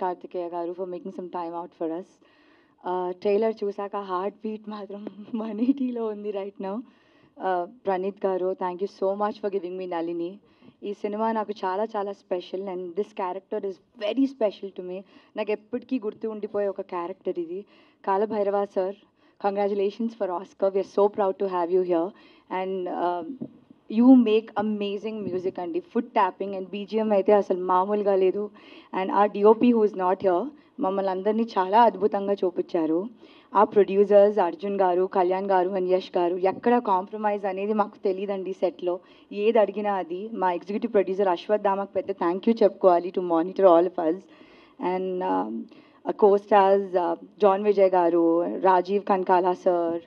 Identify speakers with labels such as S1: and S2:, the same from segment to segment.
S1: Kartikeya garu for making some time out for us. Trailer chusaka heartbeat matram 180 lo undi right now. Praneeth garu, thank you so much for giving me Nalini. ఈ సినిమా నాకు చాలా చాలా special and this character is very special to me. నాకు ఎప్పటికీ గుర్తు ఉండిపోయే ఒక క్యారెక్టర్ ఇది. Kaala Bhairava sir, congratulations for Oscar. We're so proud to have you here and you make amazing music అండి. ఫుట్ ట్యాపింగ్ అండ్ బీజిఎం అయితే అసలు మామూలుగా లేదు. అండ్ ఆ DOP who is not here మమ్మల్ని అందరినీ చాలా అద్భుతంగా చూపించారు. ఆ ప్రొడ్యూసర్స్ అర్జున్ గారు, కళ్యాణ్ గారు అండ్ యష్ గారు ఎక్కడ కాంప్రమైజ్ అనేది మాకు తెలియదండి. సెట్లో ఏది అడిగినా అది. మా ఎగ్జిక్యూటివ్ ప్రొడ్యూసర్ అశ్వత్ దామకు పెద్ద థ్యాంక్ యూ చెప్పుకోవాలి to monitor all of us. And co stars John Vijay garu, Rajeev Kanakala sir,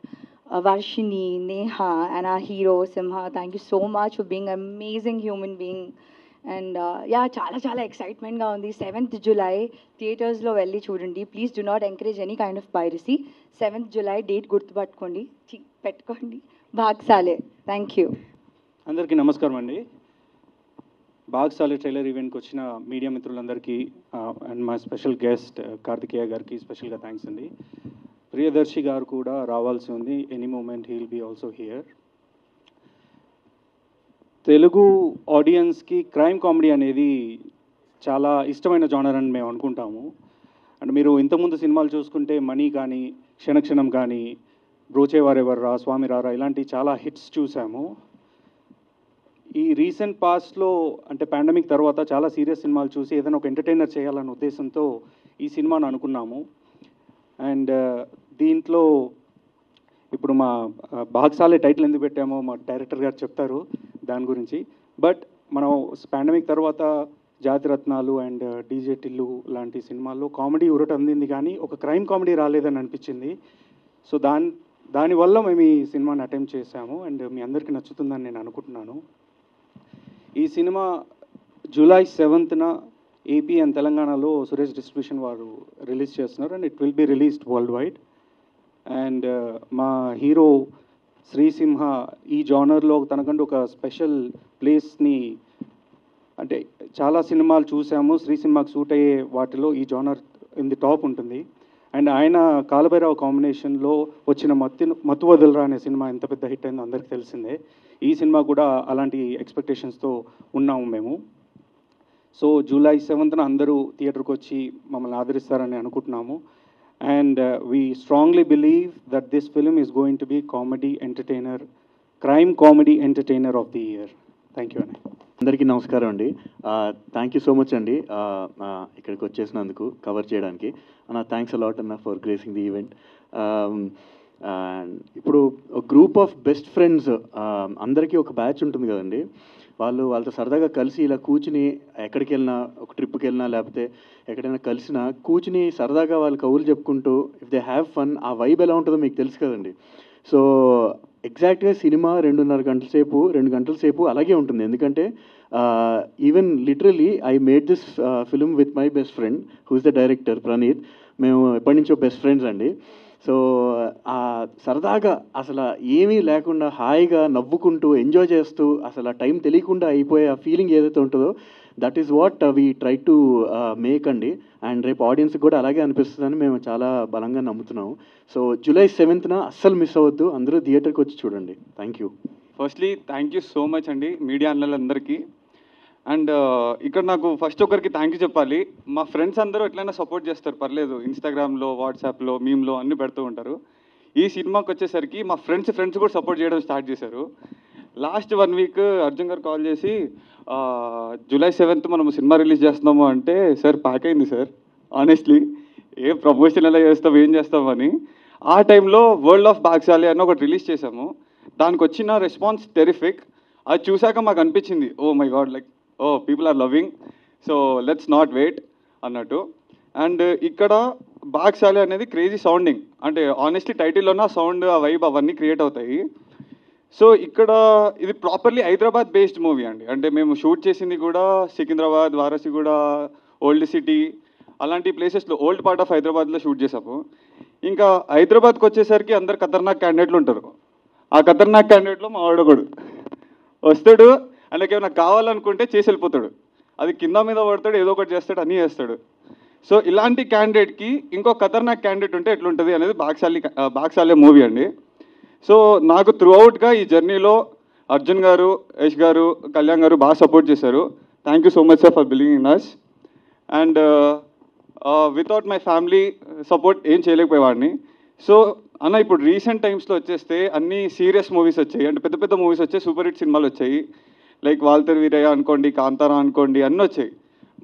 S1: Varshini, Neha and ఆ hero Simha, thank you so much for being amazing human being. And yeah చాలా చాలా ఎక్సైట్మెంట్గా ఉంది. 7th July థియేటర్స్లో వెళ్ళి చూడండి. Please do not encourage any kind of piracy. 7th July date గుర్తుపట్టుకోండి, పెట్టుకోండి. భాగ్సాలే. Thank you.
S2: అందరికీ నమస్కారం అండి. భాగ్సాలే ట్రైలర్ ఈవెంట్కి వచ్చిన మీడియా మిత్రులందరికీ అండ్ మా స్పెషల్ గెస్ట్ కార్తికేయ గారికి స్పెషల్గా థ్యాంక్స్ అండి. ప్రియదర్శి గారు కూడా రావాల్సి ఉంది. Any moment he will be also here. Telugu ఆడియన్స్కి క్రైమ్ కామెడీ అనేది చాలా ఇష్టమైన జానర్ అని మేము అనుకుంటాము. అండ్ మీరు ఇంతకుముందు సినిమాలు చూసుకుంటే మనీ కానీ, క్షణక్షణం కానీ, బ్రోచేవారెవర్రా, స్వామి రారా ఇలాంటి చాలా హిట్స్ చూసాము. ఈ రీసెంట్ పాస్ట్లో అంటే పాండమిక్ తర్వాత చాలా సీరియస్ సినిమాలు చూసి ఏదైనా ఒక ఎంటర్టైనర్ చేయాలన్న ఉద్దేశంతో ఈ సినిమాను అనుకున్నాము. అండ్ దీంట్లో ఇప్పుడు మా భాగ్సాలే టైటిల్ ఎందుకు పెట్టామో మా డైరెక్టర్ గారు చెప్తారు దాని గురించి. బట్ మనం పాండమిక్ తర్వాత జాతిరత్నాలు అండ్ డీజే టిల్లు లాంటి సినిమాల్లో కామెడీ ఉరట అందింది కానీ ఒక క్రైమ్ కామెడీ రాలేదని అనిపించింది. సో దానివల్ల మేము ఈ సినిమాని అటెంప్ట్ చేశాము అండ్ మీ అందరికీ నచ్చుతుందని నేను అనుకుంటున్నాను. ఈ cinema July 7th AP and తెలంగాణలో సురేష్ డిస్ట్రిబ్యూషన్ వారు రిలీజ్ చేస్తున్నారు and it will be released world wide. And మా హీరో శ్రీసింహ ఈ జానర్లో తనకంటూ ఒక స్పెషల్ ప్లేస్ని, అంటే చాలా సినిమాలు చూసాము, శ్రీసింహకు సూట్ అయ్యే వాటిలో ఈ జానర్ ఇన్ ది టాప్ ఉంటుంది. అండ్ ఆయన కాలభైరవ కాంబినేషన్లో వచ్చిన మత్తు వదలరా అనే సినిమా ఎంత పెద్ద హిట్ అయిందో అందరికీ తెలిసిందే. ఈ సినిమా కూడా అలాంటి ఎక్స్పెక్టేషన్స్తో ఉన్నాము మేము. సో July 7th అందరూ థియేటర్కి వచ్చి మమ్మల్ని ఆదరిస్తారని అనుకుంటున్నాము. And we strongly believe that this film is going to be crime comedy entertainer of the year. Thank you.
S3: అందరికీ నమస్కారం అండి. థ్యాంక్ యూ సో మచ్ అండి ఇక్కడికి వచ్చేసినందుకు కవర్ చేయడానికి. థ్యాంక్స్ అలాట్ అన్న ఫర్ గ్రేసింగ్ ది ఈవెంట్. ఇప్పుడు గ్రూప్ ఆఫ్ బెస్ట్ ఫ్రెండ్స్ అందరికీ ఒక బ్యాచ్ ఉంటుంది కదండి. వాళ్ళతో సరదాగా కలిసి ఇలా కూర్చుని ఎక్కడికి వెళ్ళినా, ఒక ట్రిప్కి వెళ్ళినా లేకపోతే ఎక్కడైనా కలిసినా కూర్చుని సరదాగా వాళ్ళు కవులు చెప్పుకుంటూ ఇఫ్ దే హ్యావ్ ఫన్, ఆ వైబ్ ఎలా ఉంటుందో మీకు తెలుసు కదండి. సో ఎగ్జాక్ట్గా సినిమా 2 గంటల సేపు అలాగే ఉంటుంది. ఎందుకంటే even literally I made this film with my best friend who is the director Praneeth. మేము ఎప్పటి నుంచో బెస్ట్ ఫ్రెండ్స్ అండి. సో సరదాగా అసలు ఏమీ లేకుండా హాయిగా నవ్వుకుంటూ ఎంజాయ్ చేస్తూ అసలు ఆ టైం తెలియకుండా అయిపోయే ఆ ఫీలింగ్ ఏదైతే ఉంటుందో that is what we try to make అండి. అండ్ రేపు ఆడియన్స్కి కూడా అలాగే అనిపిస్తుందని మేము చాలా బలంగా నమ్ముతున్నాము. సో July 7th అస్సలు మిస్ అవ్వద్దు, అందరూ థియేటర్కి వచ్చి చూడండి. Thank you.
S4: Firstly thank you so much అండి మీడియా అన్నలందరికీ. అండ్ ఇక్కడ నాకు ఫస్ట్ ఒకరికి థ్యాంక్ యూ చెప్పాలి. మా ఫ్రెండ్స్ అందరూ ఎట్లయినా సపోర్ట్ చేస్తారు, పర్లేదు, ఇన్స్టాగ్రామ్లో, వాట్సాప్లో, మీమ్లో అన్నీ పెడుతూ ఉంటారు. ఈ సినిమాకి వచ్చేసరికి మా ఫ్రెండ్స్ కూడా సపోర్ట్ చేయడం స్టార్ట్ చేశారు. లాస్ట్ 1 week అర్జున్ గారు కాల్ చేసి July 7th మనం సినిమా రిలీజ్ చేస్తున్నాము అంటే, సార్ ప్యాక్ అయింది సార్, ఆనెస్ట్లీ ఏం ప్రమోషన్ ఎలా చేస్తాం, ఏం చేస్తామని. ఆ టైంలో వరల్డ్ ఆఫ్ భాగ్సాలే అని ఒకటి రిలీజ్ చేశాము. దానికి వచ్చిన రెస్పాన్స్ టెరిఫిక్. అది చూశాక మాకు అనిపించింది, oh my god, like people are loving, so let's not wait అన్నట్టు. అండ్ ఇక్కడ భాగ్సాలే అనేది క్రేజీ సౌండింగ్, అంటే ఆనెస్ట్లీ టైటిల్లోనే సౌండ్, ఆ వైబ్ అవన్నీ క్రియేట్ అవుతాయి. సో ఇక్కడ ఇది ప్రాపర్లీ హైదరాబాద్ బేస్డ్ మూవీ అండి. అంటే మేము షూట్ చేసింది కూడా సికింద్రాబాద్, వారసిగూడ, ఓల్డ్ సిటీ అలాంటి ప్లేసెస్లో, ఓల్డ్ పార్ట్ ఆఫ్ హైదరాబాద్లో షూట్ చేసాము. ఇంకా హైదరాబాద్కి వచ్చేసరికి అందరు ఖతర్నాక్ క్యాండిడేట్లు ఉంటారు. ఆ ఖతర్నాక్ క్యాండిడేట్లో మా వాడు ఒకడు వస్తాడు, ఆయనకి ఏమైనా కావాలనుకుంటే చేసి వెళ్ళిపోతాడు. అది కింద మీద పడతాడు, ఏదో ఒకటి చేస్తాడు, అన్నీ చేస్తాడు. సో ఇలాంటి క్యాండిడేట్కి ఇంకో ఖతర్నాక్ క్యాండిడేట్ ఉంటే ఎట్లుంటుంది అనేది బాక్సాలే మూవీ అండి. సో నాకు త్రూ అవుట్గా ఈ జర్నీలో అర్జున్ గారు, యష్ గారు, కళ్యాణ్ గారు బాగా సపోర్ట్ చేశారు. Thank you so much sir for believing in us. And without my family support ఏం చేయలేకపోయేవాడిని. సో అన్న ఇప్పుడు రీసెంట్ టైమ్స్లో వచ్చేస్తే అన్ని సీరియస్ మూవీస్ వచ్చాయి, అంటే పెద్ద పెద్ద మూవీస్ వచ్చాయి, సూపర్ హిట్ సినిమాలు వచ్చాయి. లైక్ వాల్తర్ వీరయ్య అనుకోండి, కాంతారా అనుకోండి, అన్నీ వచ్చాయి.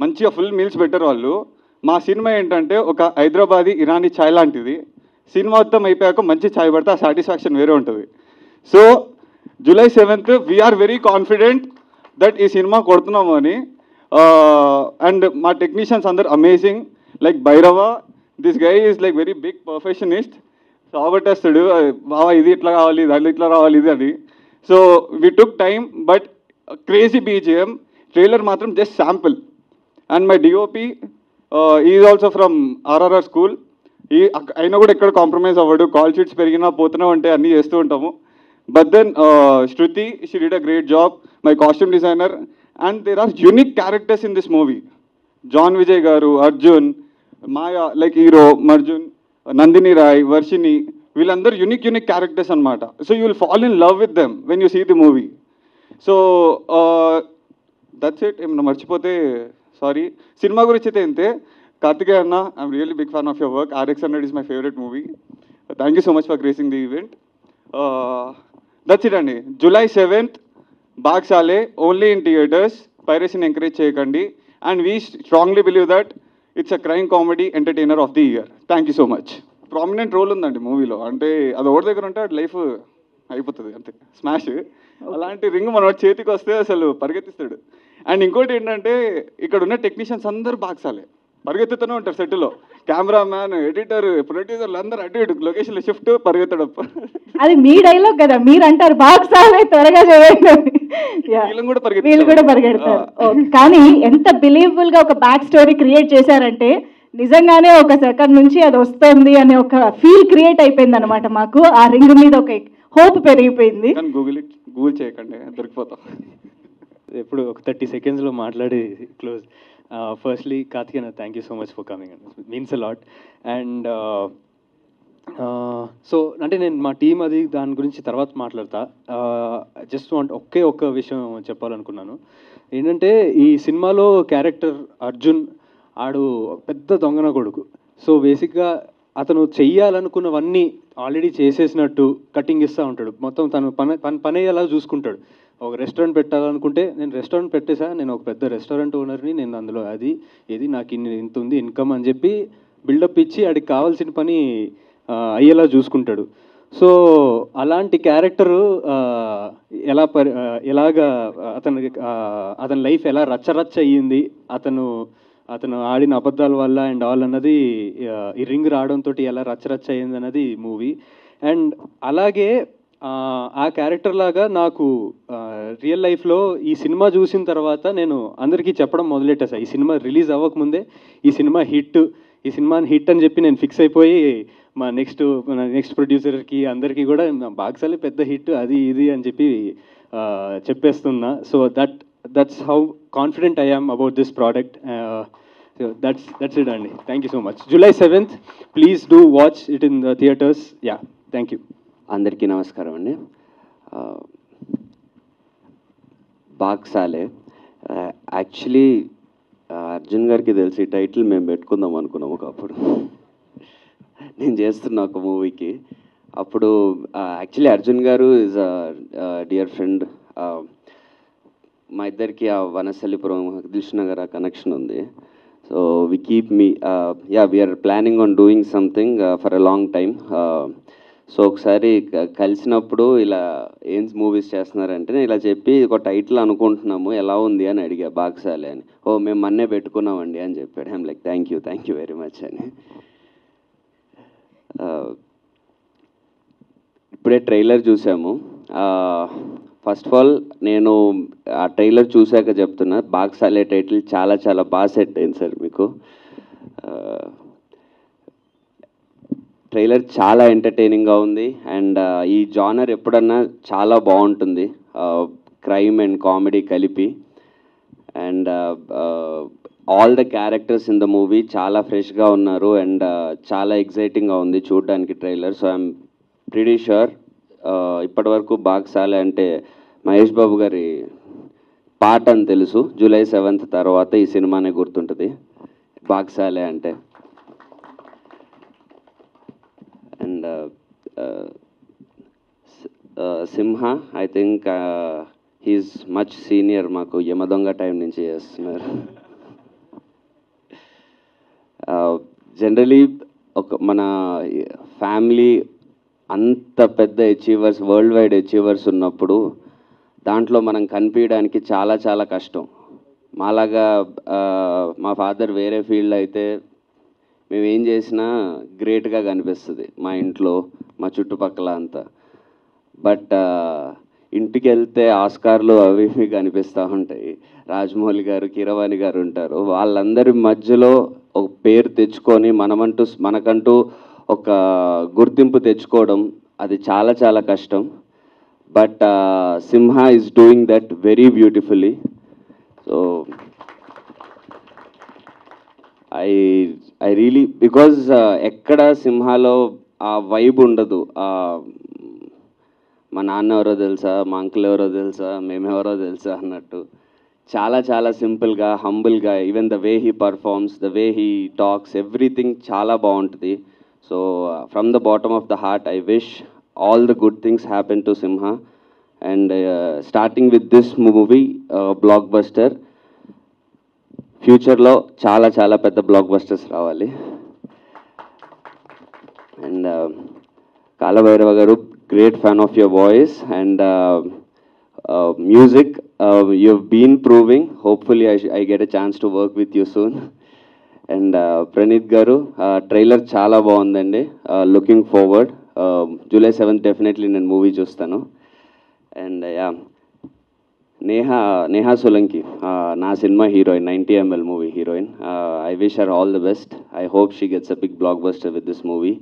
S4: మంచిగా ఫుల్ మీల్స్ పెట్టారు వాళ్ళు. మా సినిమా ఏంటంటే ఒక హైదరాబాదీ ఇరానీ ఛాయ్ లాంటిది. సినిమా మొత్తం అయిపోయాక మంచి ఛాయ్ పడితే ఆ సాటిస్ఫాక్షన్ వేరే ఉంటుంది. So July 7th we're very confident that ఈ సినిమా కొడుతున్నాము అని. అండ్ మా టెక్నీషియన్స్ అందరు amazing. Like Bhairava, this guy is like very big perfectionist. సాగొట్టేస్తాడు, బావా ఇది ఇట్లా కావాలి, దాంట్లో ఇట్లా రావాలి ఇది అని. So we took time, but crazy BGM. Trailer మాత్రం just sample. And my DOP is also from RRR school. అయినా కూడా ఎక్కడ కాంప్రమైజ్ అవ్వడు. కాల్ షీట్స్ పెరిగినా పోతూనే ఉంటే అన్నీ చేస్తూ ఉంటాము. But then Shruti, she did a great job, my costume designer. And there are unique characters in this movie. John Vijay garu, Arjun, Maya like hero, Arjun, Nandini Roy, Varshini, వీళ్ళందరూ యూనిక్ క్యారెక్టర్స్ అనమాట. So you will fall in love with them when you see the movie. So that's it. ఏమన్నా మర్చిపోతే sorry. సినిమా గురించి అయితే ఇంతే. కార్తికేయ అన్న, I'm really big fan of your work. RX-100 is my favorite movie. Thank you so much for gracing the event. That's it అండి. July 7th Bhaag Saale, only in theatres. పైరసీని encourage చేయకండి. And we strongly believe that it's a crime comedy entertainer of the year. Thank you so much. Prominent role ఉందండి మూవీలో. అంటే అది ఒకటి దగ్గర ఉంటే లైఫ్ అయిపోతుంది అంతే, స్మాష్. అలాంటి రింగ్ మన చేతికి వస్తే అసలు పరిగెత్తిస్తాడు. అండ్ ఇంకోటి ఏంటంటే ఇక్కడ ఉన్న టెక్నీషియన్స్ అందరూ బాగ్సాలే, పరిగెత్తుతూనే ఉంటారు సెట్లో. కెమెరామ్యాన్, ఎడిటర్, ప్రొడ్యూసర్లు అందరూ అటు ఇటు లొకేషన్లో షిఫ్ట్ పరిగెత్తడం.
S5: అది మీ డైలాగ్ కదా, మీరు అంటారు బాక్సాలే త్వరగా చేయండి. వీళ్ళు కూడా పరిగెడతారు. కానీ ఎంత బిలీవబుల్ గా ఒక బ్యాక్ స్టోరీ క్రియేట్ చేశారంటే నిజంగానే ఒక సెకండ్ నుంచి అది వస్తుంది అనే ఒక ఫీల్ క్రియేట్ అయిపోయింది అనమాట మాకు. ఆ రింగ్ మీద ఒక హోప్ పెరిగిపోయింది.
S4: గూగుల్ చేయకండి, దొరికిపోతాం.
S6: ఎప్పుడు ఒక 30 secondsలో మాట్లాడి close. Firstly Karthikeya, thank you so much for coming and means a lot. And so అంటే నేను మా టీం అది దాని గురించి తర్వాత మాట్లాడతా. జస్ట్ ఒక్క విషయం చెప్పాలనుకున్నాను. ఏంటంటే ఈ సినిమాలో క్యారెక్టర్ అర్జున్, ఆడు పెద్ద దొంగన కొడుకు. సో బేసిక్గా అతను చెయ్యాలనుకున్నవన్నీ ఆల్రెడీ చేసేసినట్టు కటింగ్ ఇస్తూ ఉంటాడు. మొత్తం తన పని ఎలా చూసుకుంటాడు. ఒక రెస్టారెంట్ పెట్టాలనుకుంటే నేను రెస్టారెంట్ పెట్టేసా, నేను ఒక పెద్ద రెస్టారెంట్ ఓనర్ని, నేను అందులో అది ఇది నాకు ఇంత ఉంది ఇన్కమ్ అని చెప్పి బిల్డప్ ఇచ్చి ఆడికి కావాల్సిన పని అయ్యేలా చూసుకుంటాడు. సో అలాంటి క్యారెక్టరు ఎలాగా అతని లైఫ్ ఎలా రచ్చరచ్చ అయ్యింది, అతను ఆడిన అబద్ధాల వల్ల అండ్ ఆల్ అన్నది ఈ రింగ్ రావడంతో ఎలా రచ్చరచ్చ అయ్యింది అన్నది మూవీ. అండ్ అలాగే ఆ క్యారెక్టర్ లాగా నాకు రియల్ లైఫ్లో ఈ సినిమా చూసిన తర్వాత నేను అందరికీ చెప్పడం మొదలెట్టేసా. ఈ సినిమా రిలీజ్ అవ్వకముందే ఈ సినిమాని హిట్ అని చెప్పి నేను ఫిక్స్ అయిపోయి మా నెక్స్ట్ ప్రొడ్యూసర్కి అందరికీ కూడా బాక్సాలే పెద్ద హిట్ అది ఇది అని చెప్పి చెప్పేస్తున్నా. So that's how confident I am about this product. That's it అండి. Thank you so much. July 7th, please do watch it in the theatres. Yeah, thank you.
S7: అందరికీ నమస్కారం అండి. బాగ్సాలే యాక్చువల్లీ అర్జున్ గారికి తెలిసి టైటిల్ మేము పెట్టుకుందాం అనుకున్నాము ఒకప్పుడు. నేను చేస్తున్నా ఒక మూవీకి. అప్పుడు యాక్చువల్లీ అర్జున్ గారు ఈజ్ డియర్ ఫ్రెండ్. మా ఇద్దరికి ఆ వనస్థలిపురం, దిల్షునగర్ కనెక్షన్ ఉంది. So we keep we're planning on doing something for a long time. So ఒకసారి కలిసినప్పుడు ఇలా ఏం మూవీస్ చేస్తున్నారంటే నేను ఇలా చెప్పి ఒక టైటిల్ అనుకుంటున్నాము, ఎలా ఉంది అని అడిగా, బాగ్సాలే అని. ఓ మేము మొన్నే పెట్టుకున్నామండి అని చెప్పాడు. I'm like thank you very much అని. ఇప్పుడే ట్రైలర్ చూసాము. ఫస్ట్ ఆఫ్ ఆల్ నేను ఆ ట్రైలర్ చూశాక చెప్తున్నా, బాగ్సాలే టైటిల్ చాలా చాలా బాగా సెట్ అయింది సార్ మీకు. ట్రైలర్ చాలా ఎంటర్టైనింగ్గా ఉంది. అండ్ ఈ జానర్ ఎప్పుడన్నా చాలా బాగుంటుంది, క్రైమ్ అండ్ కామెడీ కలిపి. And all the characters in the movie చాలా ఫ్రెష్గా ఉన్నారు అండ్ చాలా ఎగ్జైటింగ్గా ఉంది చూడడానికి trailer. So I'm pretty sure ఇప్పటివరకు బాగ్సాలే అంటే మహేష్ బాబు గారి పాట అని తెలుసు. జూలై 7th తర్వాత ఈ సినిమానే గుర్తుంటుంది బాగ్సాలే అంటే. And Simha I think he's much senior, మాకు యమదొంగ టైం నుంచి చేస్తున్నారు. జనరలీ మన ఫ్యామిలీ అంత పెద్ద అచీవర్స్, వరల్డ్ వైడ్ అచీవర్స్ ఉన్నప్పుడు దాంట్లో మనం కనిపించడానికి చాలా చాలా కష్టం. మాలాగా మా ఫాదర్ వేరే ఫీల్డ్ అయితే మేము ఏం చేసినా గ్రేట్గా కనిపిస్తుంది మా ఇంట్లో, మా చుట్టుపక్కల అంతా. బట్ ఇంటికి వెళ్తే ఆస్కార్లు అవి ఇవి కనిపిస్తూ ఉంటాయి. రాజమౌళి గారు, కీరవాణి గారు ఉంటారు. వాళ్ళందరి మధ్యలో ఒక పేరు తెచ్చుకొని మనకంటూ ఒక గుర్తింపు తెచ్చుకోవడం అది చాలా చాలా కష్టం. But Simha is doing that very beautifully. So I really because ఎక్కడ సింహాలో ఆ వైబ్ ఉండదు. మా నాన్న ఎవరో తెలుసా, మా అంకుల్ ఎవరో తెలుసా, మేమెవరో తెలుసా అన్నట్టు చాలా చాలా సింపుల్గా, హంబుల్గా, even the way he performs, the way he talks, everything చాలా బాగుంటుంది. So from the bottom of the heart I wish all the good things happen to Simha. And starting with this movie blockbuster, ఫ్యూచర్లో చాలా చాలా పెద్ద blockbusters రావాలి. And Kaala Bhairava garu, great fan of your voice and music. You've been proving. Hopefully I get a chance to work with you soon. And Pranit garu, trailer chala baagundandi. Looking forward. July 7th definitely నేను movie చూస్తాను. And Neha Solanki నా సినిమా heroine, 90 ml movie heroine. I wish her all the best. I hope she gets a big blockbuster with this movie.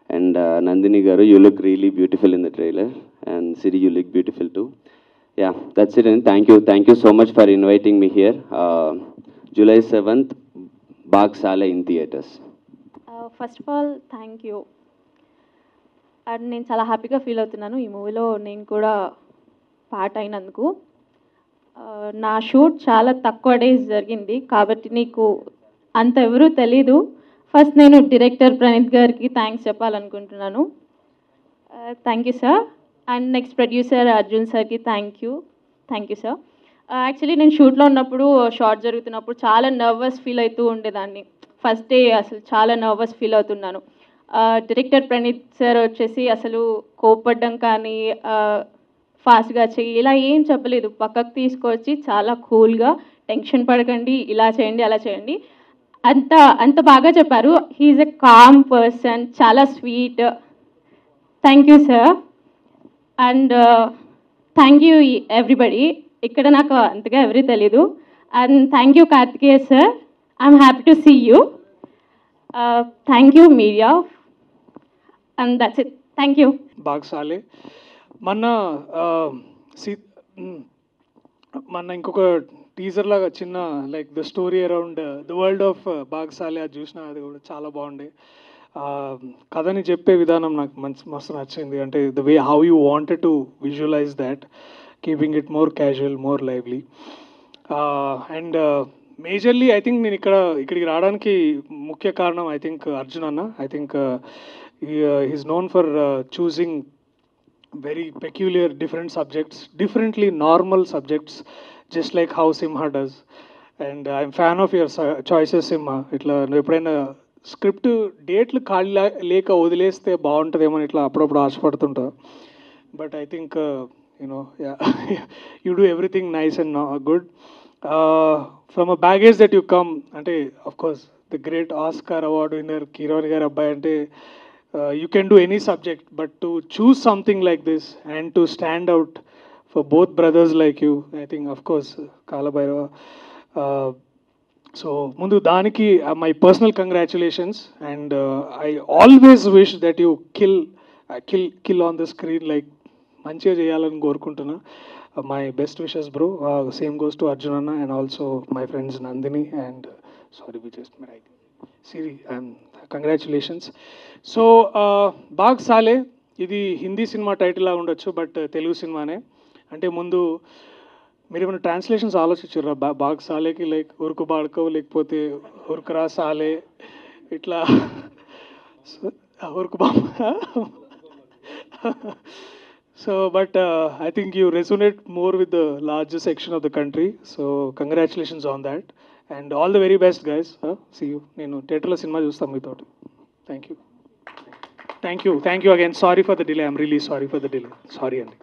S7: And Nandini garu, you look really beautiful in the trailer, and Siri, you look beautiful too. Yeah, that's it, and thank you so much for inviting me here. July 7th, Bagsale in theaters.
S5: First of all thank you. And నేను చాలా హ్యాపీగా feel అవుతున్నాను ఈ మూవీలో నేను కూడా part అయినందుకు. నా షూట్ చాలా తక్కువ డేస్ జరిగింది కాబట్టి నీకు అంత ఎవరూ తెలీదు. ఫస్ట్ నేను డైరెక్టర్ ప్రణీత్ గారికి థ్యాంక్స్ చెప్పాలనుకుంటున్నాను. Thank you sir. And next producer Arjun సార్కి థ్యాంక్ యూ సార్. యాక్చువల్లీ నేను షూట్లో ఉన్నప్పుడు, షార్ట్ జరుగుతున్నప్పుడు చాలా నర్వస్ ఫీల్ అవుతూ ఉండేదాన్ని. ఫస్ట్ డే అసలు చాలా నర్వస్ ఫీల్ అవుతున్నాను. డైరెక్టర్ ప్రణీత్ సార్ వచ్చేసి అసలు కోప్పడ్డం కానీ, ఫాస్ట్గా చెయ్యి ఇలా ఏం చెప్పలేదు. పక్కకు తీసుకొచ్చి చాలా కూల్గా, టెన్షన్ పడకండి, ఇలా చేయండి అలా చేయండి అంత బాగా చెప్పారు. హీఈస్ ఎ కామ్ పర్సన్, చాలా sweet. Thank you sir. And thank you everybody. ఇక్కడ నాకు అంతగా ఎవరీ తెలీదు. And thank you Karthikeya sir. I'm happy to see you. Thank you media. And that's it. Thank you.
S8: Bhaag Saale మొన్న ఇంకొక టీజర్ లాగా చిన్న like the story around the world of Bhaag Saale అది చూసిన, అది కూడా చాలా బాగుండే. కథని చెప్పే విధానం నాకు మస్తు నచ్చింది. అంటే the way how you wanted to visualise that, keeping it more casual, more lively. And majorly I think నేను ఇక్కడికి రావడానికి ముఖ్య కారణం ఐ థింక్ అర్జున్ అన్న. I think he's known for choosing very peculiar different subjects, differently normal subjects, just like how Simha does. And I'm fan of your choices, Simha. ఇట్లా నువ్వు ఎప్పుడైనా script డేట్లు ఖాళీ లేక వదిలేస్తే బాగుంటుందేమో ఇట్లా అప్పుడప్పుడు ఆశపడుతుంటా. But I think you do everything nice and good. From a baggage that you come, అంటే of course the great Oscar award winner Keeravani garu అబ్బాయి అంటే you can do any subject, but to choose something like this and to stand out for both brothers like you, I think of course Kalabhairava. So mundu daniki my personal congratulations, and I always wish that you kill on the screen like manchiga cheyalani korukuntuna. My best wishes bro. Same goes to Arjun Anna and also my friends Nandini and sorry we just మెరైక్ Siri and congratulations. So Bhaag Saale ఇది Hindi cinema title లాగా ఉండొచ్చు, but Telugu సినిమానే. అంటే ముందు మీరు ఏమైనా translations ఆలోచించారా బాగ్ సాలేకి? లైక్ ఉరుకు బాడుకో, లేకపోతే ఉరుకురా సాలే, ఇట్లా ఉరుకు బాబు. So, but I think you resonate more with the larger section of the country. So, congratulations on that. And all the very best, guys. See you. నేను థియేటర్లో సినిమా చూస్తాం మీతో. Thank you. Thank you. Thank you again. Sorry for the delay. I'm really sorry for the delay. Sorry, Andy.